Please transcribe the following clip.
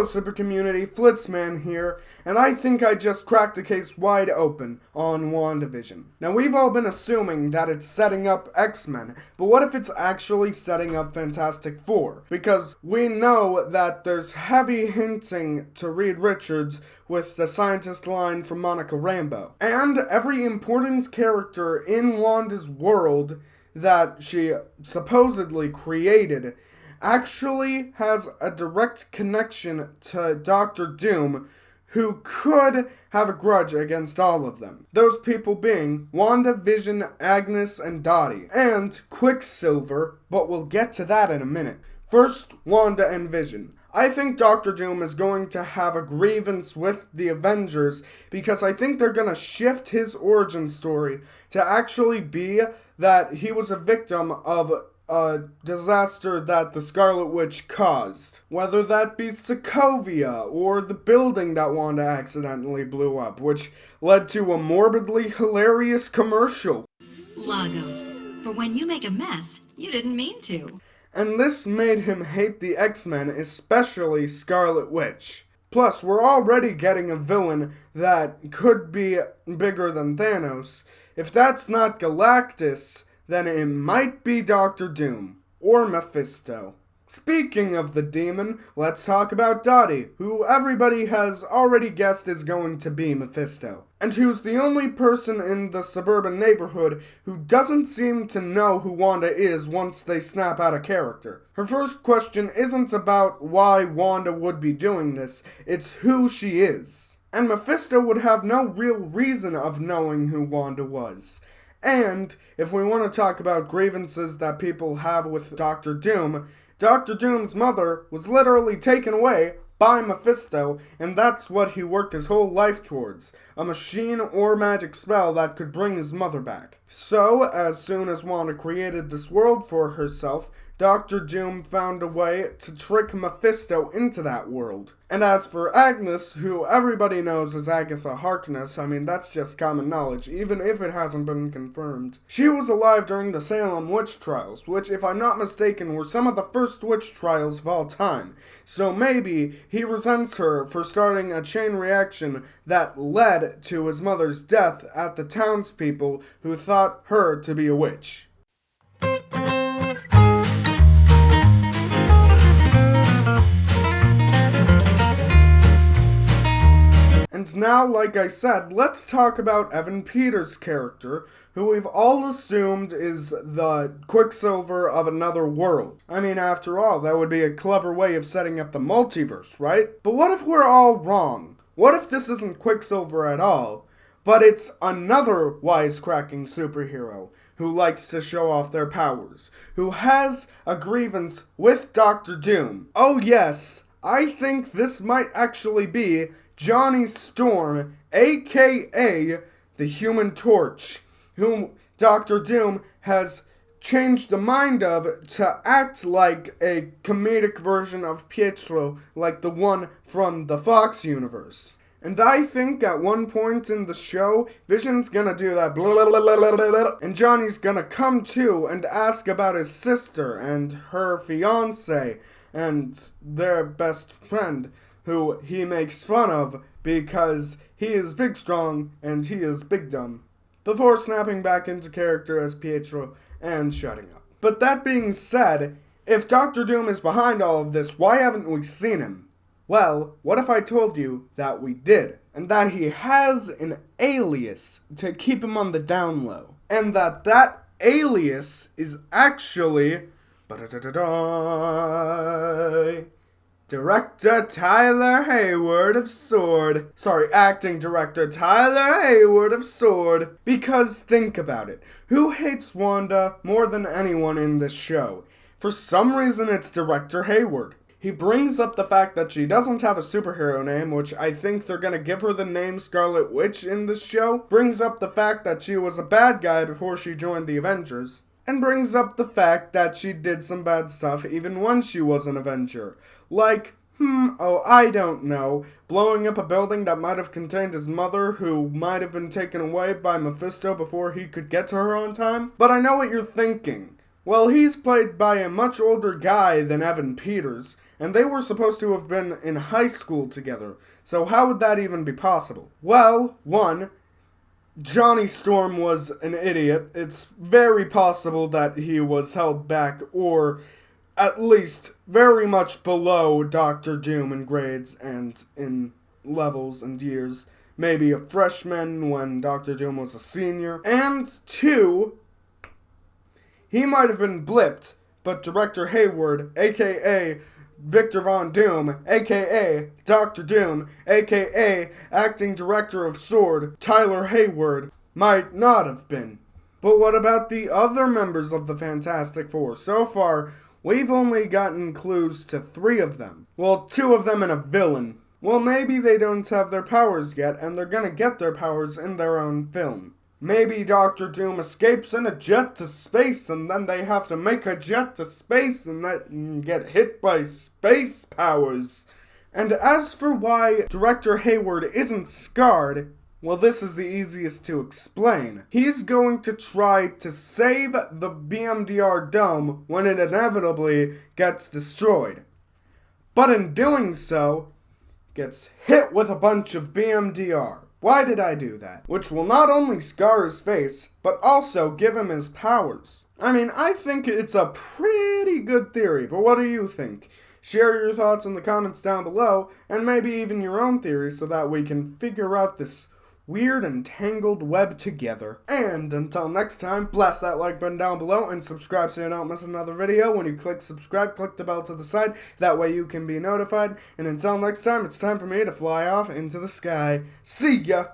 Hello, super community, Flitzman here, and I think I just cracked the case wide open on WandaVision. Now, we've all been assuming that it's setting up X-Men, but what if it's actually setting up Fantastic Four? Because we know that there's heavy hinting to Reed Richards with the scientist line from Monica Rambeau. And every important character in Wanda's world that she supposedly created actually has a direct connection to Doctor Doom, who could have a grudge against all of them. Those people being WandaVision, Agnes, and Dottie, and Quicksilver, but we'll get to that in a minute. First, Wanda and Vision. I think Doctor Doom is going to have a grievance with the Avengers because I think they're going to shift his origin story to actually be that he was a victim of a disaster that the Scarlet Witch caused. Whether that be Sokovia or the building that Wanda accidentally blew up, which led to a morbidly hilarious commercial. Lagos. For when you make a mess, you didn't mean to. And this made him hate the X-Men, especially Scarlet Witch. Plus, we're already getting a villain that could be bigger than Thanos. If that's not Galactus, then it might be Doctor Doom, or Mephisto. Speaking of the demon, let's talk about Dottie, who everybody has already guessed is going to be Mephisto, and who's the only person in the suburban neighborhood who doesn't seem to know who Wanda is once they snap out of character. Her first question isn't about why Wanda would be doing this, it's who she is. And Mephisto would have no real reason of knowing who Wanda was. And, if we want to talk about grievances that people have with Doctor Doom's mother was literally taken away by Mephisto, and that's what he worked his whole life towards, a machine or magic spell that could bring his mother back. So, as soon as Wanda created this world for herself, Doctor Doom found a way to trick Mephisto into that world. And as for Agnes, who everybody knows as Agatha Harkness, I mean, that's just common knowledge, even if it hasn't been confirmed. She was alive during the Salem witch trials, which, if I'm not mistaken, were some of the first witch trials of all time. So maybe he resents her for starting a chain reaction that led to his mother's death at the townspeople who thought her to be a witch. And now, like I said, let's talk about Evan Peters' character, who we've all assumed is the Quicksilver of another world. I mean, after all, that would be a clever way of setting up the multiverse, right? But what if we're all wrong? What if this isn't Quicksilver at all, but it's another wisecracking superhero who likes to show off their powers, who has a grievance with Doctor Doom? Oh yes, I think this might actually be Johnny Storm, aka the Human Torch, whom Doctor Doom has changed the mind of to act like a comedic version of Pietro, like the one from the Fox universe. And I think at one point in the show, Vision's gonna do that blah blah blah blah blah blah, and Johnny's gonna come to and ask about his sister and her fiance and their best friend, who he makes fun of because he is big strong and he is big dumb, before snapping back into character as Pietro and shutting up. But that being said, if Doctor Doom is behind all of this, why haven't we seen him? Well, what if I told you that we did, and that he has an alias to keep him on the down low, and that alias is actually Director Tyler Hayward of S.W.O.R.D. Acting Director Tyler Hayward of S.W.O.R.D. Because think about it. Who hates Wanda more than anyone in this show? For some reason, it's Director Hayward. He brings up the fact that she doesn't have a superhero name, which I think they're gonna give her the name Scarlet Witch in this show. Brings up the fact that she was a bad guy before she joined the Avengers. And brings up the fact that she did some bad stuff even when she was an Avenger. Like, I don't know, blowing up a building that might have contained his mother, who might have been taken away by Mephisto before he could get to her on time. But I know what you're thinking. Well, he's played by a much older guy than Evan Peters, and they were supposed to have been in high school together. So how would that even be possible? Well, one, Johnny Storm was an idiot. It's very possible that he was held back, or at least very much below Doctor Doom in grades and in levels and years. Maybe a freshman when Doctor Doom was a senior. And two, he might have been blipped, but Director Hayward, aka Victor Von Doom, aka Doctor Doom, aka Acting Director of S.W.O.R.D., Tyler Hayward, might not have been. But what about the other members of the Fantastic Four? So far, we've only gotten clues to 3 of them. Well, 2 of them and a villain. Well, maybe they don't have their powers yet, and they're gonna get their powers in their own film. Maybe Doctor Doom escapes in a jet to space, and then they have to make a jet to space and get hit by space powers. And as for why Director Hayward isn't scarred, well, this is the easiest to explain. He's going to try to save the BMDR dome when it inevitably gets destroyed. But in doing so, gets hit with a bunch of BMDR. Why did I do that? Which will not only scar his face, but also give him his powers. I mean, I think it's a pretty good theory, but what do you think? Share your thoughts in the comments down below, and maybe even your own theories so that we can figure out this weird and tangled web together. And until next time, blast that like button down below and subscribe so you don't miss another video. When you click subscribe, click the bell to the side. That way you can be notified. And until next time, it's time for me to fly off into the sky. See ya!